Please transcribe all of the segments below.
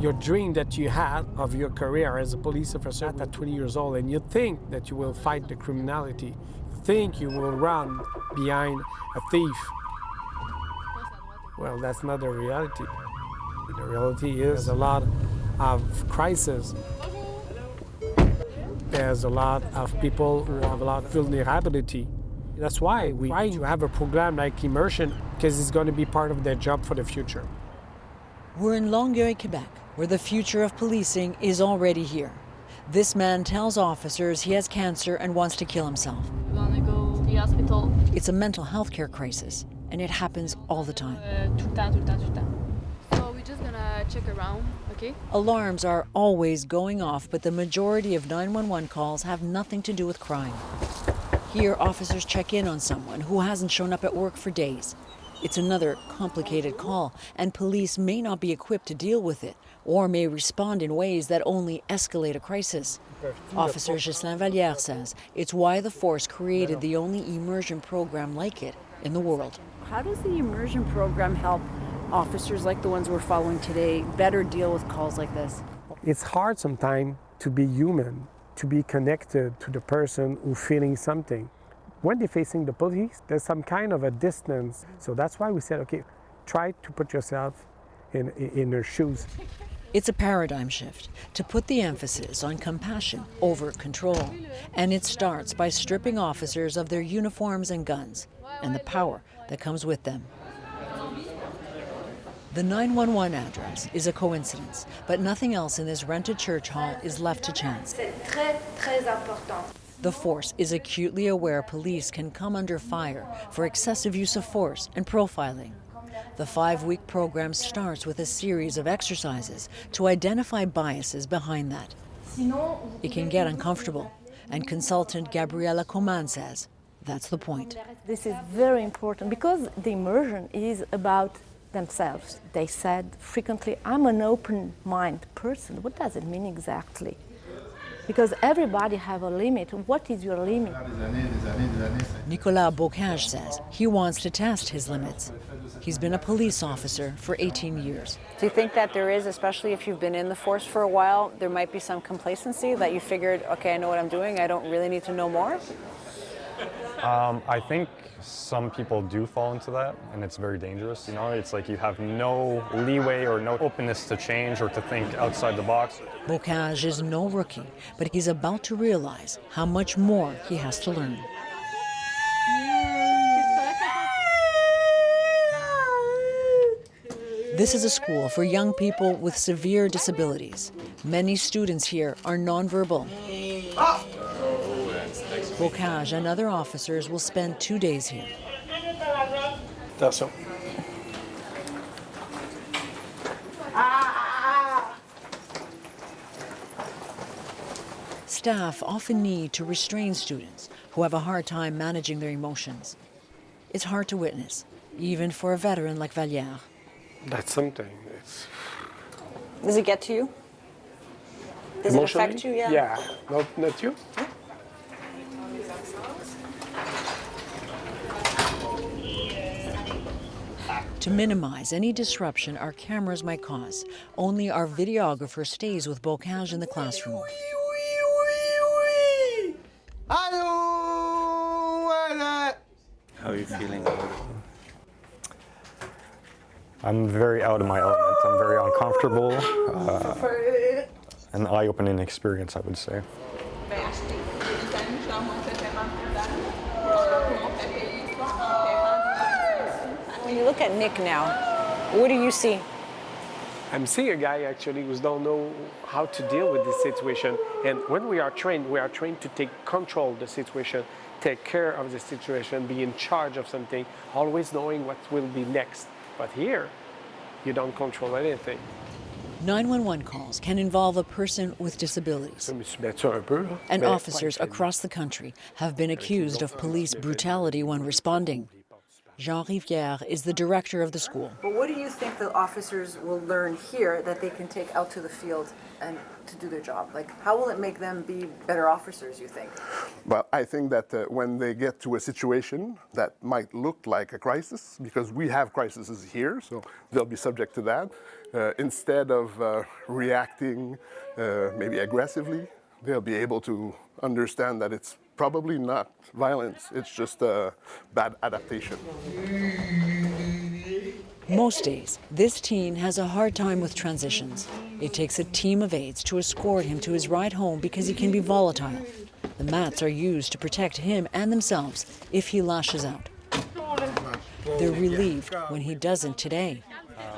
your dream that you had of your career as a police officer at 20 years old, and you think that you will fight the criminality, you think you will run behind a thief. Well, that's not the reality. The reality is a lot of crises. There's a lot of people who have a lot of vulnerability. That's why we try to have a program like immersion, because it's going to be part of their job for the future. We're in Longueuil, Quebec, where the future of policing is already here. This man tells officers he has cancer and wants to kill himself. We want to go to the hospital. It's a mental health care crisis, and it happens all the time. Tout le temps, tout le temps, tout le temps. So we're just gonna check around, okay? Alarms are always going off, but the majority of 911 calls have nothing to do with crime. Here, officers check in on someone who hasn't shown up at work for days. It's another complicated call, and police may not be equipped to deal with it, or may respond in ways that only escalate a crisis. Officer Ghislain Valliere says it's why the force created the only immersion program like it in the world. How does the immersion program help officers like the ones we're following today better deal with calls like this? It's hard sometimes to be human, to be connected to the person who's feeling something. When they're facing the police, there's some kind of a distance. So that's why we said, okay, try to put yourself in their shoes. It's a paradigm shift to put the emphasis on compassion over control. And it starts by stripping officers of their uniforms and guns and the power that comes with them. The 911 address is a coincidence, but nothing else in this rented church hall is left to chance. The force is acutely aware police can come under fire for excessive use of force and profiling. The 5-week program starts with a series of exercises to identify biases behind that. It can get uncomfortable, and consultant Gabriella Coman says that's the point. This is very important because the immersion is about themselves. They said frequently, I'm an open-minded person. What does it mean exactly? Because everybody have a limit. What is your limit? Nicolas Bocage says he wants to test his limits. He's been a police officer for 18 years. Do you think that there is, especially if you've been in the force for a while, there might be some complacency that you figured, okay, I know what I'm doing, I don't really need to know more? I think some people do fall into that, and it's very dangerous. You know, it's like you have no leeway or no openness to change or to think outside the box. Bocage is no rookie, but he's about to realize how much more he has to learn. This is a school for young people with severe disabilities. Many students here are nonverbal. Bocage and other officers will spend 2 days here. Attention. Staff often need to restrain students who have a hard time managing their emotions. It's hard to witness, even for a veteran like Valliere. That's something. Does it get to you? Does it affect you? Yeah. Not you? Yeah. To minimize any disruption our cameras might cause, only our videographer stays with Bocage in the classroom. How are you feeling? I'm very out of my element. I'm very uncomfortable. An eye-opening experience, I would say. When you look at Nick now, what do you see? I'm seeing a guy actually who don't know how to deal with this situation. And when we are trained to take control of the situation, take care of the situation, be in charge of something, always knowing what will be next. But here, you don't control anything. 911 calls can involve a person with disabilities. And officers across the country have been accused of police brutality when responding. Jean Rivière is the director of the school. But what do you think the officers will learn here that they can take out to the field and to do their job? Like, how will it make them be better officers, you think? But I think that when they get to a situation that might look like a crisis, because we have crises here, so they'll be subject to that, instead of reacting maybe aggressively, they'll be able to understand that it's probably not violence, it's just a bad adaptation. Most days, this teen has a hard time with transitions. It takes a team of aides to escort him to his ride home because he can be volatile. The mats are used to protect him and themselves if he lashes out. They're relieved when he doesn't today.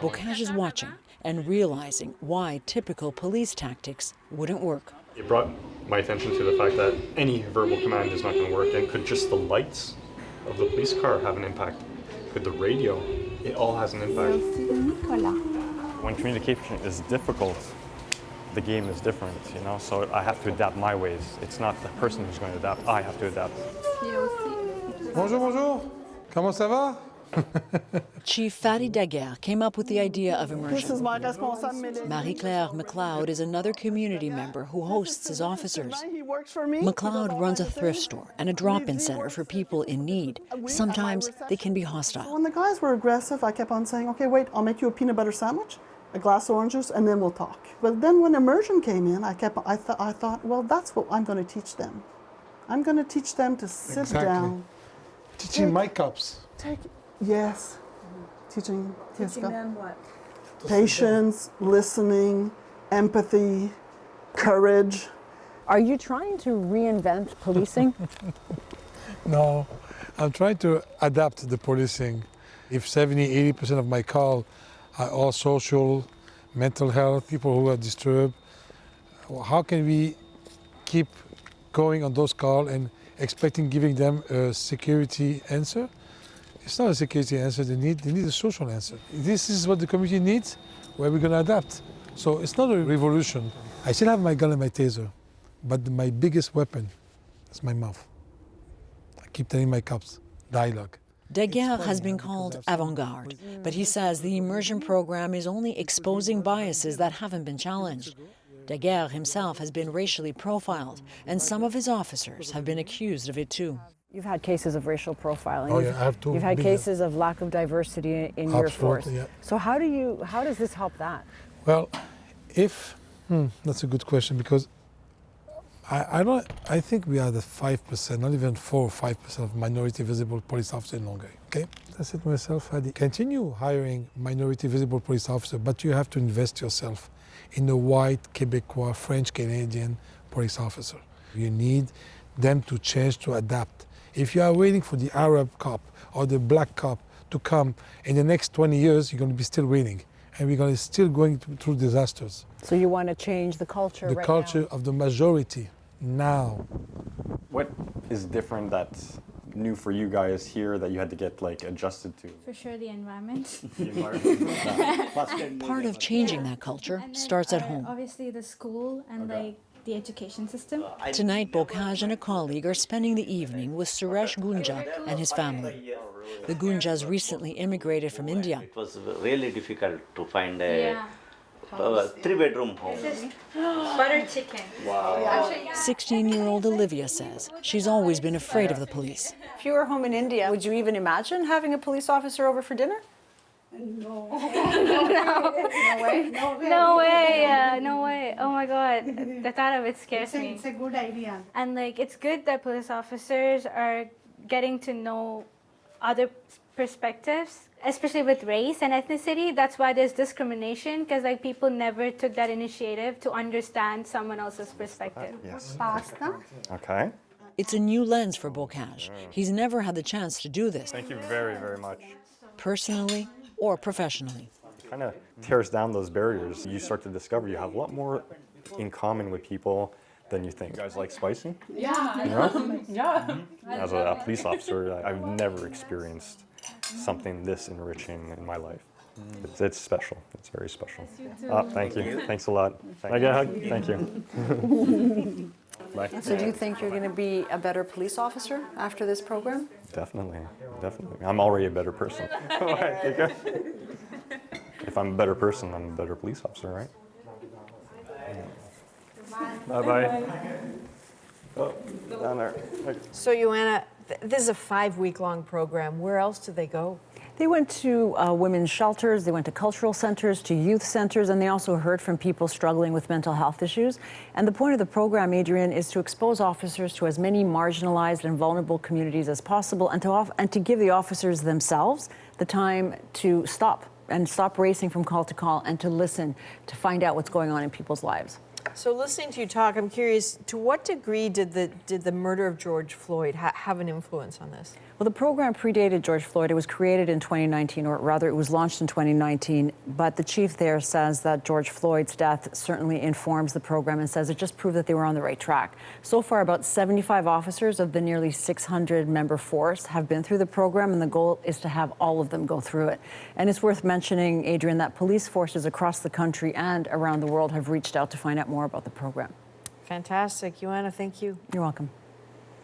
Bocage is watching and realizing why typical police tactics wouldn't work. It brought my attention to the fact that any verbal command is not going to work, and could just the lights of the police car have an impact? Could the radio? It all has an impact. When communication is difficult, the game is different, you know, so I have to adapt my ways. It's not the person who's going to adapt, I have to adapt. Bonjour, bonjour. Comment ça va? Chief Fatty Daguerre came up with the idea of immersion. This is my responsibility. Marie-Claire McLeod is another community member who hosts his officers. He works for me. McLeod runs a thrift store and a drop-in center for people in need. Sometimes they can be hostile. When the guys were aggressive, I kept on saying, okay, wait, I'll make you a peanut butter sandwich, a glass of orange juice, and then we'll talk. But then when immersion came in, I thought, well, that's what I'm going to teach them. I'm going to teach them to sit down. Teaching my cops. Yes. Teaching them what? Patience, listening, empathy, courage. Are you trying to reinvent policing? No, I'm trying to adapt the policing. If 70-80% of my call are all social, mental health, people who are disturbed, how can we keep going on those calls and giving them a security answer? It's not a security answer they need a social answer. This is what the community needs, where we're going to adapt. So it's not a revolution. I still have my gun and my taser, but my biggest weapon is my mouth. I keep telling my cops, dialogue. Daguerre has been called avant-garde, but he says the immersion program is only exposing biases that haven't been challenged. Daguerre himself has been racially profiled, and some of his officers have been accused of it too. You've had cases of racial profiling. Oh, yeah, I have two. You've had cases of lack of diversity in your force. Yeah. So how does this help that? Well, that's a good question, because I think we are the 5%, not even 4 or 5% of minority visible police officers in Longueuil. Okay, I said to myself, Hadi, continue hiring minority visible police officers, but you have to invest yourself in a white Quebecois, French Canadian police officer. You need them to change, to adapt. If you are waiting for the Arab cop or the black cop to come in the next 20 years, you're going to be still waiting, and we're going to still going through disasters. So you want to change the culture The culture of the majority now. What is different that's new for you guys here that you had to get adjusted to? For sure, the environment. Part of changing that culture starts at home. Obviously, the school and the education system. Tonight, Bocage and a colleague are spending the evening with Suresh Gunja and his family. The Gunjas recently immigrated from India. It was really difficult to find a 3-bedroom home. This is butter chicken. Wow. 16-year-old Olivia says she's always been afraid of the police. If you were home in India, would you even imagine having a police officer over for dinner? No. No way. No way. No way. Oh my God. The thought of it scares me. It's a good idea. And it's good that police officers are getting to know other perspectives, especially with race and ethnicity. That's why there's discrimination, because people never took that initiative to understand someone else's perspective. Yes. Pasta. Okay. It's a new lens for Bocage. He's never had the chance to do this. Thank you very, very much. Personally or professionally. It kind of tears down those barriers. You start to discover you have a lot more in common with people than you think. You guys like spicy? Yeah. You know? Yeah. As a police officer, I've never experienced something this enriching in my life. It's special. It's very special. Thank you. Thanks a lot. Can I get a hug? Thank you. Bye. So do you think you're going to be a better police officer after this program? Definitely. I'm already a better person. If I'm a better person, I'm a better police officer, right? Bye-bye. Down there. So, Joanna, this is a 5-week-long program. Where else do they go? They went to women's shelters, they went to cultural centers, to youth centers, and they also heard from people struggling with mental health issues. And the point of the program, Adrienne, is to expose officers to as many marginalized and vulnerable communities as possible, and to give the officers themselves the time to stop racing from call to call and to listen, to find out what's going on in people's lives. So, listening to you talk, I'm curious, to what degree did the murder of George Floyd have an influence on this? Well, the program predated George Floyd. It was created in 2019, or rather, it was launched in 2019. But the chief there says that George Floyd's death certainly informs the program and says it just proved that they were on the right track. So far, about 75 officers of the nearly 600-member force have been through the program, and the goal is to have all of them go through it. And it's worth mentioning, Adrienne, that police forces across the country and around the world have reached out to find out more about the program. Fantastic. Joanna, thank you. You're welcome.